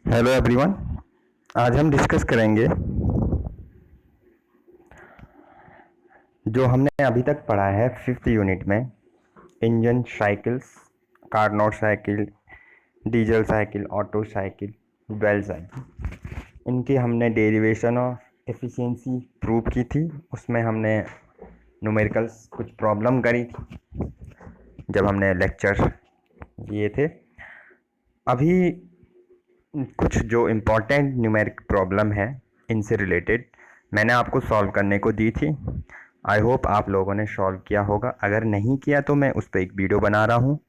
Hello everyone. आज हम discuss करेंगे जो हमने अभी तक पढ़ा है फिफ्थ यूनिट में। Engine cycles, Carnot cycle, diesel cycle, Otto cycle, dual cycle, इनकी हमने डेरिवेशन और एफिशिएंसी प्रूव की थी। उसमें हमने न्यूमेरिकल्स कुछ प्रॉब्लम करी थी जब हमने लेक्चर किए थे। अभी कुछ जो इम्पोर्टेंट न्यूमेरिक प्रॉब्लम है इनसे रिलेटेड मैंने आपको सॉल्व करने को दी थी। आई होप आप लोगों ने सॉल्व किया होगा। अगर नहीं किया तो मैं उस पर एक वीडियो बना रहा हूँ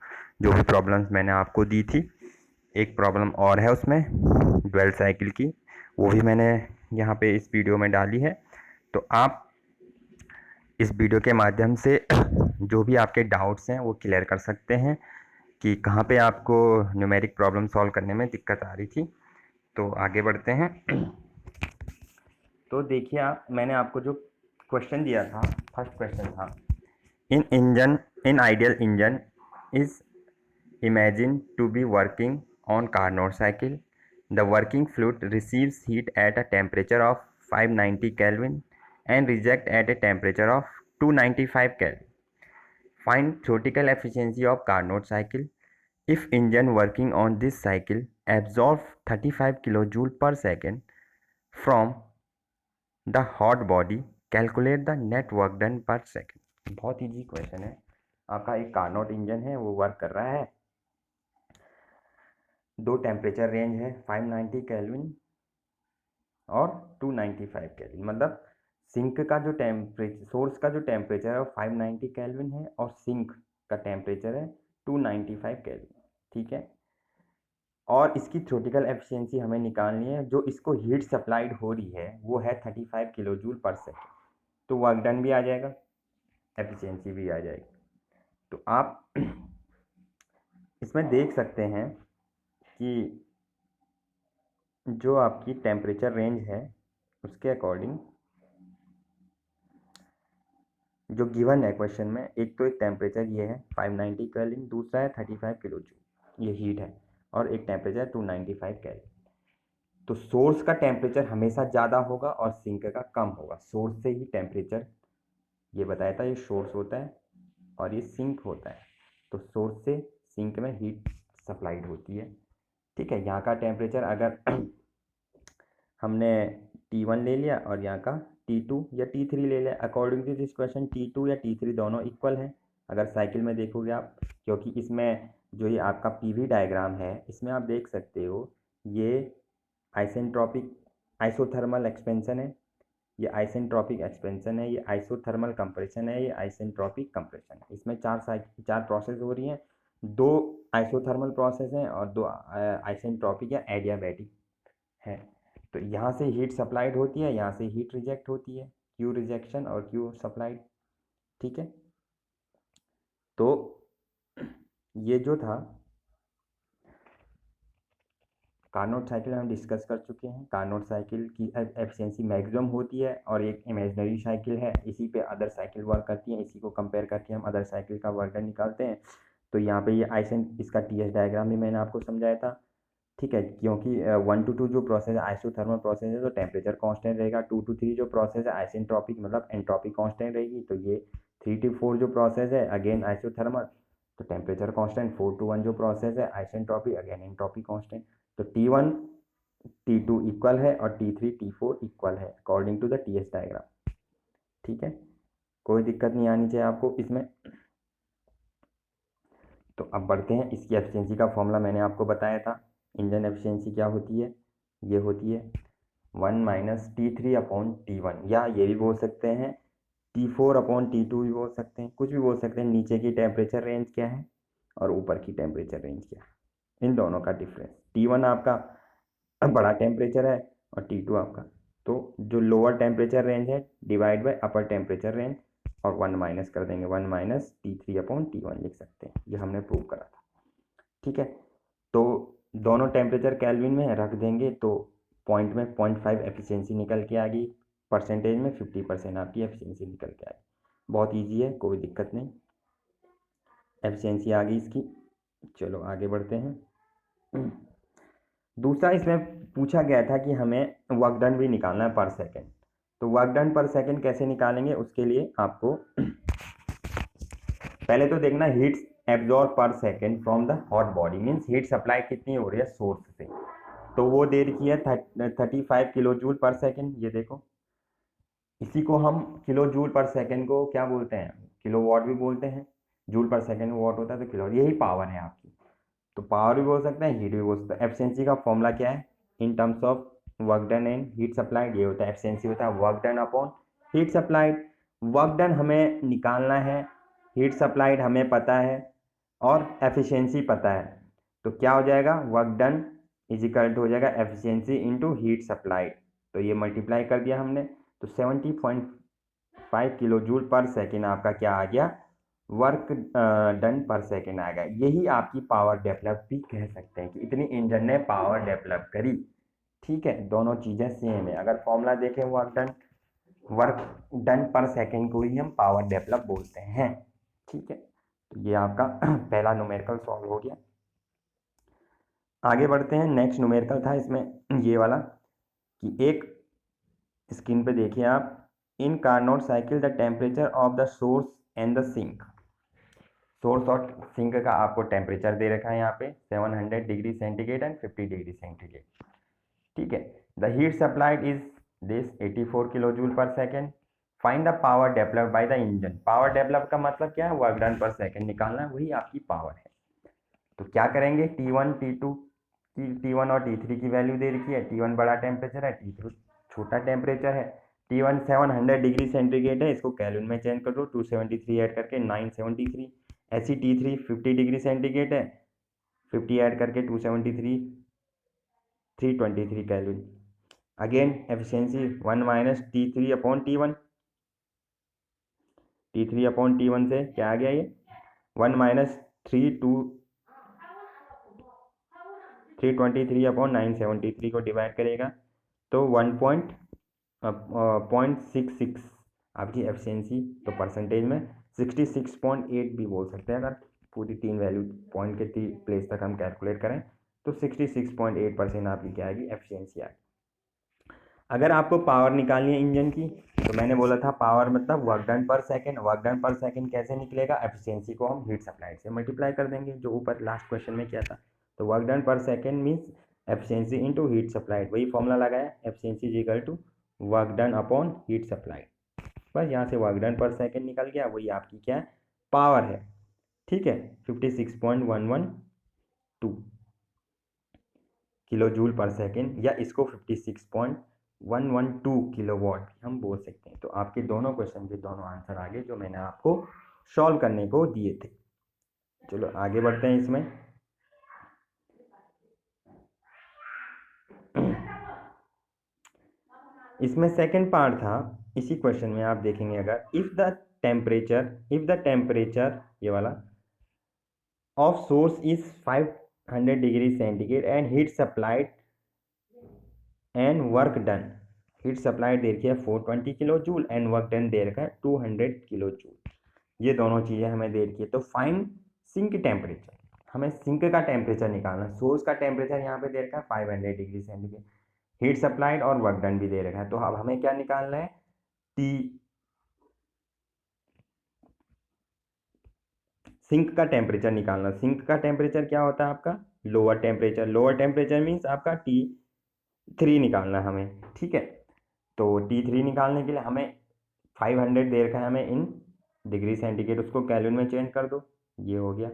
जो भी प्रॉब्लम्स मैंने आपको दी थी। एक प्रॉब्लम और है उसमें ड्वेल साइकिल की, वो भी मैंने यहाँ पे इस वीडियो में डाली है। तो आप इस वीडियो के माध्यम से जो भी आपके डाउट्स हैं वो क्लियर कर सकते हैं कि कहाँ पे आपको न्यूमेरिक प्रॉब्लम सॉल्व करने में दिक्कत आ रही थी। तो आगे बढ़ते हैं। तो देखिए, मैंने आपको जो क्वेश्चन दिया था, फर्स्ट क्वेश्चन था, an ideal engine is imagine to be working on Carnot cycle. The working fluid receives heat at a temperature of 590 Kelvin and reject at a temperature of 295 Kelvin. Find theoretical efficiency of Carnot cycle. If engine working on this cycle absorbs 35 kilojoule per second from the hot body, calculate the net work done per second. बहुत easy question है। आपका एक Carnot engine है, वो work कर रहा है। दो टेम्परेचर रेंज है, 590 केल्विन और 295 केल्विन। मतलब सिंक का जो टेम्परेचर, सोर्स का जो टेम्परेचर है वो 590 केल्विन है और सिंक का टेम्परेचर है 295 केल्विन। ठीक है। और इसकी थ्योरेटिकल एफिशिएंसी हमें निकालनी है। जो इसको हीट सप्लाइड हो रही है वो है 35 किलो जूल पर सेकेंड। तो वर्क डन भी आ जाएगा, एफिशिएंसी भी आ जाएगी। तो आप इसमें देख सकते हैं कि जो आपकी टेम्परेचर रेंज है उसके अकॉर्डिंग जो गिवन है क्वेश्चन में, एक तो एक टेम्परेचर ये है 590 केल्विन, दूसरा है 35 किलो जूल, ये हीट है, और एक टेम्परेचर 295 केल्विन। तो सोर्स का टेम्परेचर हमेशा ज़्यादा होगा और सिंक का कम होगा। सोर्स से ही टेम्परेचर, ये बताया था, ये सोर्स होता है और ये सिंक होता है। तो सोर्स से सिंक में हीट सप्लाइड होती है। ठीक है। यहाँ का टेम्परेचर अगर हमने T1 ले लिया और यहाँ का T2 या T3 ले लिया, according to this question T2 या T3 दोनों इक्वल हैं। अगर साइकिल में देखोगे आप, क्योंकि इसमें जो ये आपका पीवी डायग्राम है इसमें आप देख सकते हो ये आइसेंट्रोपिक आइसोथर्मल एक्सपेंशन है, ये आइसेंट्रोपिक एक्सपेंशन है, ये आइसोथर्मल कंप्रेशन है, ये आइसेंट्रोपिक कंप्रेशन है। इसमें चार प्रोसेस हो रही हैं। दो आइसोथर्मल प्रोसेस हैं और दो आइसेंट्रोपिक या एडियाबैटिक है। तो यहाँ से हीट सप्लाइड होती है, यहाँ से हीट रिजेक्ट होती है, क्यू रिजेक्शन और क्यू सप्लाइड। ठीक है। तो ये जो था कार्नोट साइकिल हम डिस्कस कर चुके हैं। कार्नोट साइकिल की एफिशिएंसी मैक्सिमम होती है और एक इमेजिनरी साइकिल है, इसी पे अदर साइकिल वर्क करती है। इसी को कंपेयर करके हम अदर साइकिल का वर्क डन निकालते हैं। तो यहाँ पे ये आइसेंट, इसका टीएस डायग्राम भी मैंने आपको समझाया था। ठीक है। क्योंकि 1 to 2 जो प्रोसेस है आइसोथर्मल प्रोसेस है तो टेम्परेचर कांस्टेंट रहेगा। 2 to 3 जो प्रोसेस है आइसेंट्रोपिक मतलब एंट्रोपी कांस्टेंट रहेगी। तो ये 3 to 4 जो प्रोसेस है अगेन आइसोथर्मल, तो टेम्परेचर कांस्टेंट। 4 to 1 जो प्रोसेस है आइसेंट्रोपी, अगेन एंट्रोपी कांस्टेंट। तो T1 T2 इक्वल है और T3 T4 इक्वल है according to the TS diagram. ठीक है। कोई दिक्कत नहीं आनी चाहिए आपको इसमें। तो अब बढ़ते हैं। इसकी एफिशिएंसी का फॉर्मूला मैंने आपको बताया था। इंजन एफिशिएंसी क्या होती है, ये होती है 1 - T3/T1, या ये भी बोल सकते हैं T4/T2 भी बोल सकते हैं, कुछ भी बोल सकते हैं। नीचे की टेम्परेचर रेंज क्या है और ऊपर की टेम्परेचर रेंज क्या है, इन दोनों का डिफरेंस। T1 आपका बड़ा टेम्परेचर है और T2 आपका, तो जो लोअर टेम्परेचर रेंज है divide by upper temperature range और 1 माइनस कर देंगे, 1 - T3/T1 लिख सकते हैं। ये हमने प्रूव करा था। ठीक है। तो दोनों टेम्परेचर केल्विन में रख देंगे तो पॉइंट में 0.5 एफिशिएंसी निकल के आ गई, परसेंटेज में 50% आपकी एफिशिएंसी निकल के आई। बहुत ईजी है, कोई दिक्कत नहीं, एफिशिएंसी आ गई इसकी। चलो आगे बढ़ते हैं। दूसरा इसमें पूछा गया था कि हमें वर्क डन भी निकालना है पर सेकेंड। तो वर्क डन पर सेकेंड कैसे निकालेंगे, उसके लिए आपको पहले तो देखना हीट एब्जॉर्ब पर second from the hot body, means heat supply कितनी हो रही है सोर्स से। तो वो दे रखी है 35 किलो जूल पर सेकेंड, ये देखो। इसी को हम किलो जूल पर सेकेंड को क्या बोलते हैं, किलो वॉट भी बोलते हैं। जूल पर सेकेंड वॉट होता है तो किलो, यही पावर है आपकी। तो पावर भी बोल सकते हैं, हीट भी बोल सकते हैं। एफिशिएंसी का फॉर्मूला क्या है, in terms of work done and heat supplied, ये होता है एफिशिएंसी होता है work done upon heat supplied. Work done हमें निकालना है, हीट सप्लाइड हमें पता है और एफिशिएंसी पता है। तो क्या हो जाएगा, work done is equal to हो जाएगा एफिशिएंसी इंटू हीट सप्लाइड। तो ये मल्टीप्लाई कर दिया हमने, तो 70.5 किलो जूल पर सेकेंड आपका क्या आ गया, वर्क डन पर सेकेंड आएगा। यही आपकी पावर डेवलप भी कह सकते हैं कि इतनी इंजन ने पावर डेवलप करी। ठीक है, दोनों चीज़ें सेम है। अगर फॉर्मूला देखें वर्क डन पर सेकेंड को ही हम पावर डेवलप बोलते हैं। ठीक है, तो ये आपका पहला न्यूमेरिकल सॉल्व हो गया। आगे बढ़ते हैं, नेक्स्ट न्यूमेरिकल था इसमें ये वाला कि एक स्क्रीन पे देखिए आप, in Carnot cycle the temperature of the source and the sink. Source और सिंक का आपको टेम्परेचर दे रखा है यहाँ पे 700 degree centigrade and 50 degree centigrade. ठीक है, the heat supplied is this 84 kilo joule per second. Find the power develop by the engine. Power develop का मतलब क्या है, वर्क डन पर सेकेंड निकालना है, वही आपकी पावर है। तो क्या करेंगे, T1 T2 की T1 और T3 की वैल्यू दे रखी है। T1 बड़ा टेम्परेचर है, T3 छोटा टेम्परेचर है। T1 700 डिग्री सेंटीग्रेड है, इसको कैलविन में चेंज कर दो, 273 ऐड करके 973। ऐसी T3 50 डिग्री सेंटीग्रेड है, 50 ऐड करके 273, 323 Kelvin. Again efficiency 1 minus T3 upon T1, T3 upon T1 से क्या आ गया ये 1 माइनस 323 अपॉन 973 को डिवाइड करेगा तो 1.66 आपकी एफिशिएंसी। तो परसेंटेज में 66.8 भी बोल सकते हैं, अगर पूरी तीन वैल्यू पॉइंट के प्लेस तक हम कैलकुलेट करें तो 66.8% आपकी क्या आएगी, एफिशिएंसी आएगी। अगर आपको पावर निकालनी है इंजन की, तो मैंने बोला था पावर मतलब work done per second. Work done per second कैसे निकलेगा, एफिशिएंसी को हम हीट सप्लाइड से मल्टीप्लाई कर देंगे, जो ऊपर लास्ट क्वेश्चन में किया था। तो work done per second means efficiency into heat supplied, वही फॉर्मूला लगाया, efficiency is equal to work done upon heat supplied. बस यहाँ से वर्क डन पर सेकेंड निकल गया, वही आपकी क्या है, पावर है। ठीक है, 56.112 किलो जूल पर सेकेंड, या इसको 56.112 किलोवाट हम बोल सकते हैं। तो आपके दोनों क्वेश्चन के दोनों आंसर आ गए जो मैंने आपको सॉल्व करने को दिए थे। चलो आगे बढ़ते हैं इसमें। इसमें सेकंड पार्ट था, इसी क्वेश्चन में आप देखेंगे, अगर इफ द टेम्परेचर ये वाला of source is 500 degree centigrade and heat supplied and work done, heat supplied दे रखी है 420 kilo joule and work done दे रखा है 200 किलो जूल। ये दोनों चीज़ें हमें दे रखी है। तो फाइंड सिंक टेम्परेचर, हमें सिंक का टेम्परेचर निकालना है। सोर्स का टेम्परेचर यहाँ पे दे रखा है 500 डिग्री सेंटीग्रेड, हीट सप्लाइड और वर्क डन भी दे रखा है। तो अब हमें क्या निकालना है, सिंक का टेम्परेचर निकालना। सिंक का टेम्परेचर क्या होता है आपका, lower temperature. Lower temperature means आपका T3 निकालना है हमें। ठीक है, तो T3 निकालने के लिए हमें 500 दे रखा है हमें इन डिग्री सेंटीग्रेड, उसको कैल्विन में चेंज कर दो, ये हो गया।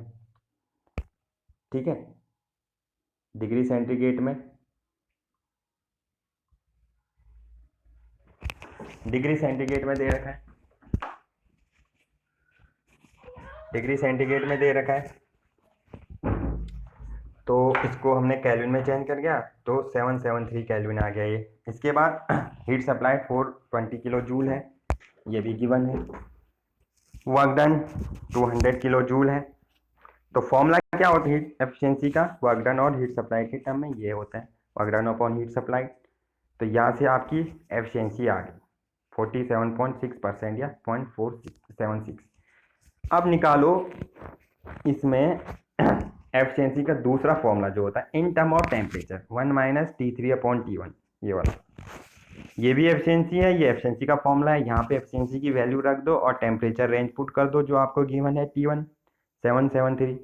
ठीक है, डिग्री सेंटीग्रेड में दे रखा है, डिग्री सेंटीग्रेड में दे रखा है। तो इसको हमने कैल्विन में चेंज कर गया तो 773 कैल्विन आ गया ये। इसके बाद हीट सप्लाई 420 किलो जूल है, ये भी गिवन है। वर्क डन 200 किलो जूल है। तो फॉर्मूला क्या होता है हीट एफिशिएंसी का, वर्क डन और हीट सप्लाई के टर्म में ये होता है, work done upon heat supply. तो यहाँ से आपकी एफिशिएंसी आ गई 47.6% या 0.476। अब निकालो इसमें एफिशिएंसी का दूसरा फॉर्मूला जो होता है in term of temperature 1-T3/T1, ये वाला, ये भी एफिशिएंसी है, ये एफिशिएंसी का फॉर्मूला है। यहाँ पे एफिशिएंसी की वैल्यू रख दो और टेम्परेचर रेंज पुट कर दो जो आपको गिवन है T1 773।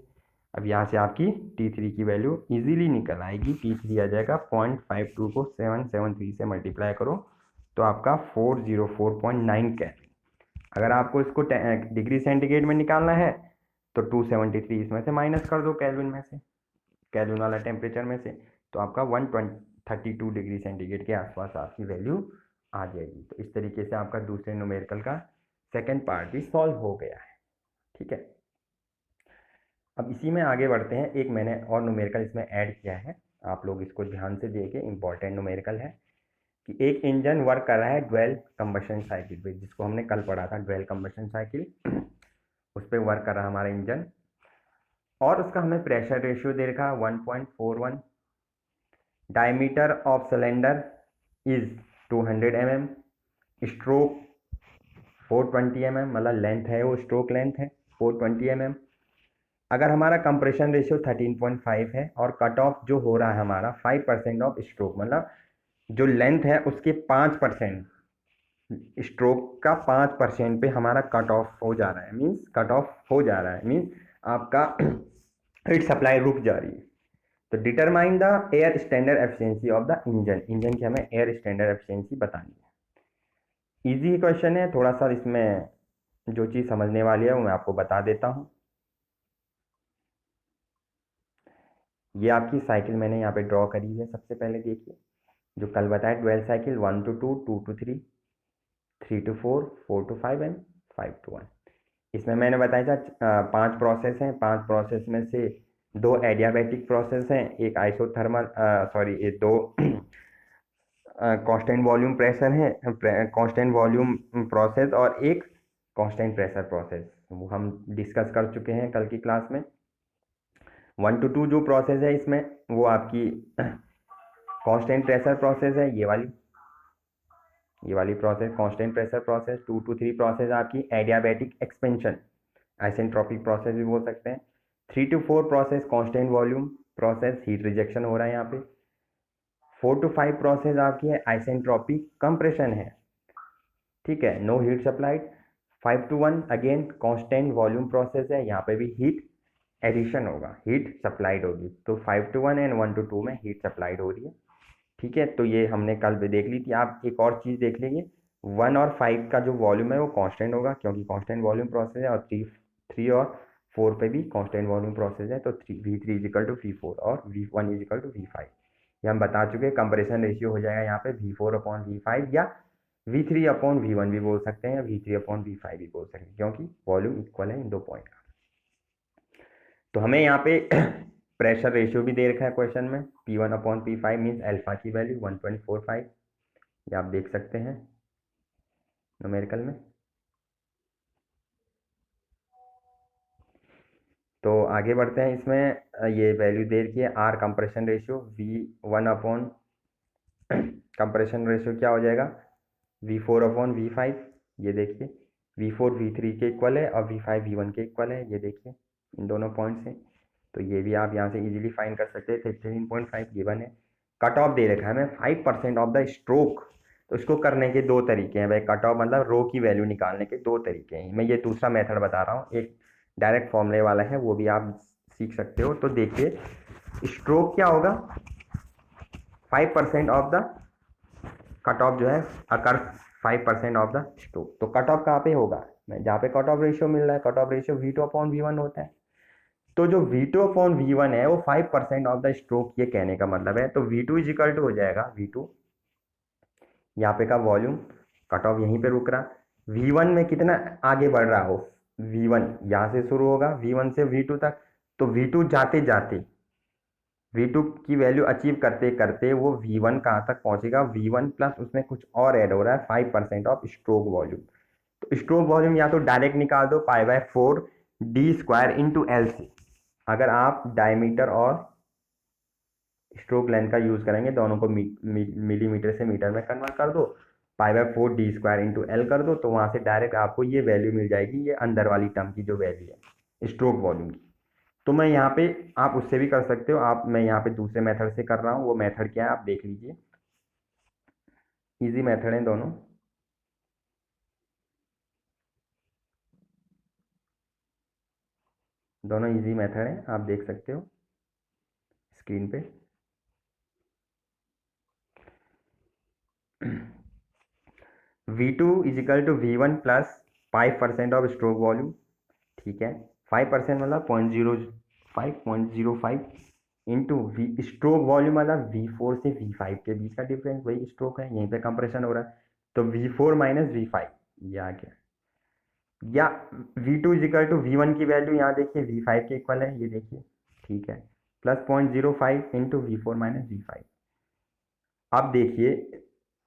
अब यहाँ से आपकी T3 की वैल्यू इजीली निकल आएगी। T3 आ जाएगा 0.52 को 773 से मल्टीप्लाई करो तो आपका 404.9 कैलोरी। अगर आपको इसको डिग्री सेंटीग्रेड में निकालना है तो 273 इसमें से माइनस कर दो केल्विन में से, केल्विन वाला टेम्परेचर में से, तो आपका 132 डिग्री सेंटीग्रेड के आसपास आपकी वैल्यू आ जाएगी। तो इस तरीके से आपका दूसरे न्यूमेरिकल का सेकेंड पार्ट भी सॉल्व हो गया है। ठीक है, अब इसी में आगे बढ़ते हैं। एक मैंने और न्यूमेरिकल इसमें ऐड किया है, आप लोग इसको ध्यान से देखिए, इंपॉर्टेंट न्यूमेरिकल है कि एक इंजन वर्क कर रहा है ड्वेल कंबशन साइकिल पे, जिसको हमने कल पढ़ा था ड्वेल कंबशन साइकिल, उस पर वर्क कर रहा है हमारा इंजन, और उसका हमें प्रेशर रेशियो दे रखा है 1.41, diameter of cylinder is 200 mm, stroke 420 mm, मतलब लेंथ है वो, स्ट्रोक लेंथ है 420 mm। अगर हमारा कंप्रेशन रेशियो 13.5 है और कट ऑफ जो हो रहा है हमारा 5% ऑफ स्ट्रोक, मतलब जो लेंथ है उसके 5%, स्ट्रोक का 5% पे हमारा कट ऑफ हो जा रहा है, मीन्स कट ऑफ हो जा रहा है, मीन्स आपका हीट सप्लाई रुक जा रही है। तो determine the air standard efficiency of the engine, engine की हमें एयर स्टैंडर्ड एफिशिएंसी बतानी है। इजी क्वेश्चन है, थोड़ा सा इसमें जो चीज़ समझने वाली है वो मैं आपको बता देता हूँ। ये आपकी साइकिल मैंने यहाँ पे ड्रॉ करी है। सबसे पहले देखिए, जो कल बताया 12 cycle, 1 to 2, 2 to 3, 3 to 4, 4 to 5 and 5 to 1। इसमें मैंने बताया था 5 प्रोसेस हैं, 5 प्रोसेस में से 2 एडियाबैटिक प्रोसेस हैं, एक आइसोथर्मल ये 2 कांस्टेंट वॉल्यूम प्रेशर है, कांस्टेंट वॉल्यूम प्रोसेस, और एक कांस्टेंट प्रेशर प्रोसेस, वो हम डिस्कस कर चुके हैं कल की क्लास में। 1 to 2 जो प्रोसेस है इसमें वो आपकी कांस्टेंट प्रेशर प्रोसेस है, ये वाली process constant pressure process. 2 to 3 process आपकी एडियाबैटिक एक्सपेंशन, आइसेंट्रोपिक प्रोसेस भी बोल सकते हैं। 3 to 4 process constant volume process, heat rejection हो रहा है यहाँ पे। 4 to 5 प्रोसेस आपकी है आइसेंट्रोपिक कंप्रेशन है, ठीक है, no heat supplied. 5 to 1 again constant volume process है, यहाँ पे भी हीट एडिशन होगा, हीट सप्लाइड होगी। तो 5 to 1 एंड 1 to 2 में हीट सप्लाइड हो रही है। ठीक है, तो ये हमने कल भी देख ली थी। आप एक और चीज़ देख लीजिए, 1 और 5 का जो वॉल्यूम है वो कांस्टेंट होगा, क्योंकि कांस्टेंट वॉल्यूम प्रोसेस है, और 3 और 4 पे भी कांस्टेंट वॉल्यूम प्रोसेस है। तो V3 इजिकल टू V4 और V1 इजिकल टू V5, ये हम बता चुके हैं। कंप्रेशन रेशियो हो जाएगा यहाँ पे V4/V5, या V3/V1 भी बोल सकते हैं, या V3/V5 भी बोल सकते हैं, क्योंकि वॉल्यूम इक्वल है इन 2 पॉइंट का। तो हमें यहाँ पे प्रेशर रेशियो भी दे रखा है क्वेश्चन में, P1/P5 मीन्स अल्फा की वैल्यू 1.45, ये आप देख सकते हैं न्यूमेरिकल में। तो आगे बढ़ते हैं, इसमें ये वैल्यू दे रखी है r compression ratio, V1 compression ratio क्या हो जाएगा V4/V5, ये देखिए V4 V3 के इक्वल है और V5 V1 के इक्वल है, ये देखिए इन दोनों पॉइंट से। तो ये भी आप यहाँ से इजीली फाइंड कर सकते हैं। 13.5 गिवन है। कट ऑफ दे रखा है हमें 5% ऑफ द स्ट्रोक, तो इसको करने के 2 तरीके हैं भाई। कट ऑफ मतलब रो की वैल्यू निकालने के 2 तरीके हैं। मैं ये दूसरा मेथड बता रहा हूँ, एक डायरेक्ट फॉर्मूले वाला है, वो भी आप सीख सकते हो। तो देखिए स्ट्रोक क्या होगा, 5% ऑफ द कट ऑफ जो है अकर 5% ऑफ द स्ट्रोक। तो कट ऑफ कहाँ पे होगा, जहाँ पे कट ऑफ रेशियो मिल रहा है, कट ऑफ रेशियो V2/V1 होता है। तो जो V2/V1 है वो 5% ऑफ द स्ट्रोक, ये कहने का मतलब है। तो V2 इजिकल टू हो जाएगा V2, यहाँ पे का वॉल्यूम, कट ऑफ यहीं पे रुक रहा, V1 में कितना आगे बढ़ रहा हो, V1 यहाँ से शुरू होगा, V1 से V2 तक, तो V2 जाते जाते V2 की वैल्यू अचीव करते करते वो V1 कहाँ तक पहुँचेगा, V1 प्लस उसमें कुछ और ऐड हो रहा है 5% ऑफ स्ट्रोक वॉल्यूम। तो स्ट्रोक वॉल्यूम या तो डायरेक्ट निकाल दो π/4 d² इंटू L से, अगर आप डायमीटर और स्ट्रोक लेंथ का यूज़ करेंगे, दोनों को मिलीमीटर से मीटर में कन्वर्ट कर दो, π/4 d² इंटू L कर दो, तो वहाँ से डायरेक्ट आपको ये वैल्यू मिल जाएगी, ये अंदर वाली टर्म की जो वैल्यू है स्ट्रोक वॉल्यूम की। तो मैं यहाँ पे, आप उससे भी कर सकते हो, आप, मैं यहाँ पे दूसरे मेथड से कर रहा हूँ। वो मेथड क्या है आप देख लीजिए, इजी मेथड है दोनों। दोनों इजी मेथड है, आप देख सकते हो स्क्रीन पे। V2 is equal to V1 plus 5% of stroke volume, ठीक है। 5% मतलब 0.05 इंटू वी स्ट्रोक वॉल्यूम मतलब V4 से V5 के बीच का डिफरेंस, वही स्ट्रोक है, यहीं पे कंप्रेशन हो रहा है। तो V4 माइनस V5 ये आ गया, या V2 is equal to V1 की वैल्यू यहाँ देखिए V5 के इक्वल है, ये देखिए, ठीक है, plus 0.05 into V4 minus V5। अब देखिए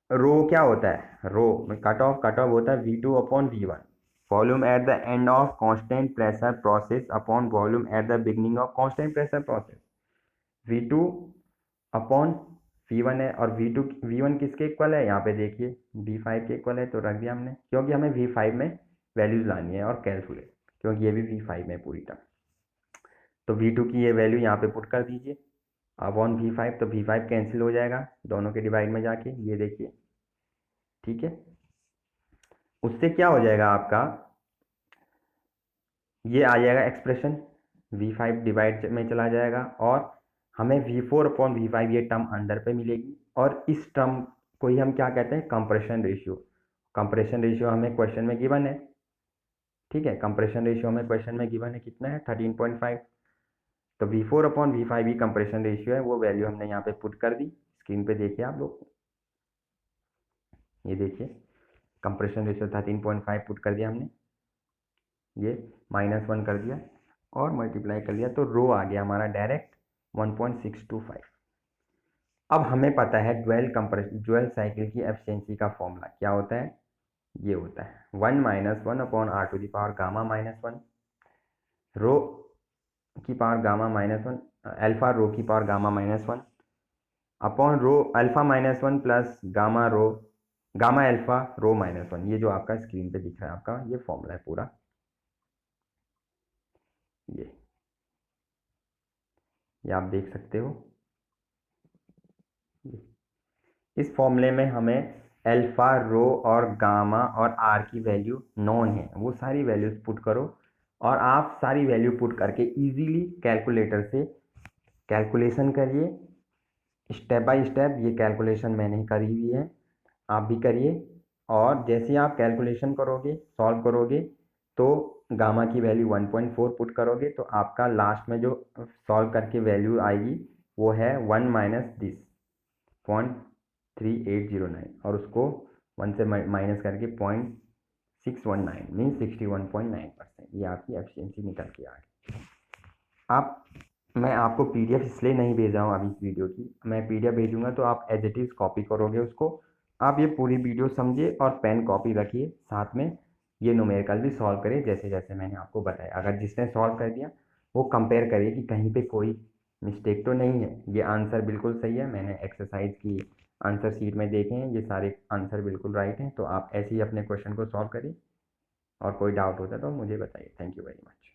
रो क्या होता है, रो में कट ऑफ होता है V2 upon V1, volume at the end of constant pressure process upon volume at the beginning of constant pressure process. V2 upon V1 है, और V1 किसके इक्वल है, यहाँ पे देखिए V5 के इक्वल है, तो रख दिया हमने, क्योंकि हमें V5 में वैल्यूज लानी है और कैलकुलेट, क्योंकि ये भी V5 में पूरी टर्म। तो V2 की ये वैल्यू यहाँ पे पुट कर दीजिए अपॉन V5, तो V5 कैंसिल हो जाएगा दोनों के डिवाइड में जाके, ये देखिए, ठीक है। उससे क्या हो जाएगा आपका, ये आ जाएगा एक्सप्रेशन, V5 डिवाइड में चला जाएगा, और हमें V4 अपॉन V5 ये टर्म अंदर पे मिलेगी, और इस टर्म को ही हम क्या कहते हैं, कंप्रेशन रेशियो। कंप्रेशन रेशियो हमें क्वेश्चन में गिवन है, ठीक है, कंप्रेशन रेशियो हमें क्वेश्चन में गिवन है, कितना है 13.5। तो V4 अपॉन V5 ही कंप्रेशन रेशियो है, वो वैल्यू हमने यहाँ पे पुट कर दी, स्क्रीन पे देखिए आप लोग, ये देखिए कंप्रेशन रेशियो 13.5 पुट कर दिया हमने, ये -1 कर दिया और मल्टीप्लाई कर लिया, तो रो आ गया हमारा डायरेक्ट 1.625। अब हमें पता है ड्यूल साइकिल की एफिशिएंसी का फॉर्मूला क्या होता है, ये होता है 1 - 1 upon r to the power gamma -1, rho की पावर गामा -1, अल्फा रो की power gamma -1 upon rho alpha -1 plus gamma rho, gamma alpha rho -1। ये जो आपका स्क्रीन पे दिख रहा है आपका ये फॉर्मूला है पूरा, ये आप देख सकते हो। इस फॉर्मूले में हमें अल्फा रो और गामा और आर की वैल्यू नॉन है, वो सारी वैल्यूज पुट करो, और आप सारी वैल्यू पुट करके इजीली कैलकुलेटर से कैलकुलेशन करिए, स्टेप बाय स्टेप। ये कैलकुलेशन मैंने करी हुई है, आप भी करिए, और जैसे ही आप कैलकुलेशन करोगे, सॉल्व करोगे, तो गामा की वैल्यू 1.4 पुट करोगे, तो आपका लास्ट में जो सॉल्व करके वैल्यू आएगी वो है 1 माइनस दिस 0.3809, और उसको 1 से माइनस करके 0.619 मीन 61.9%। ये आपकी एफिशिएंसी निकल के आ गई। आप, मैं आपको PDF इसलिए नहीं भेज रहा हूँ अभी इस वीडियो की, मैं PDF भेजूंगा तो आप एज इट इज़ कॉपी करोगे उसको। आप ये पूरी वीडियो समझिए और पेन कॉपी रखिए साथ में, ये न्यूमेरिकल भी सॉल्व करिए जैसे जैसे मैंने आपको बताया। अगर जिसने सॉल्व कर दिया वो कंपेयर करिए कि कहीं पे कोई मिस्टेक तो नहीं है, ये आंसर बिल्कुल सही है, मैंने एक्सरसाइज की आंसर शीट में देखे हैं, ये सारे आंसर बिल्कुल राइट हैं। तो आप ऐसे ही अपने क्वेश्चन को सॉल्व करिए, और कोई डाउट होता है तो मुझे बताइए। Thank you very much.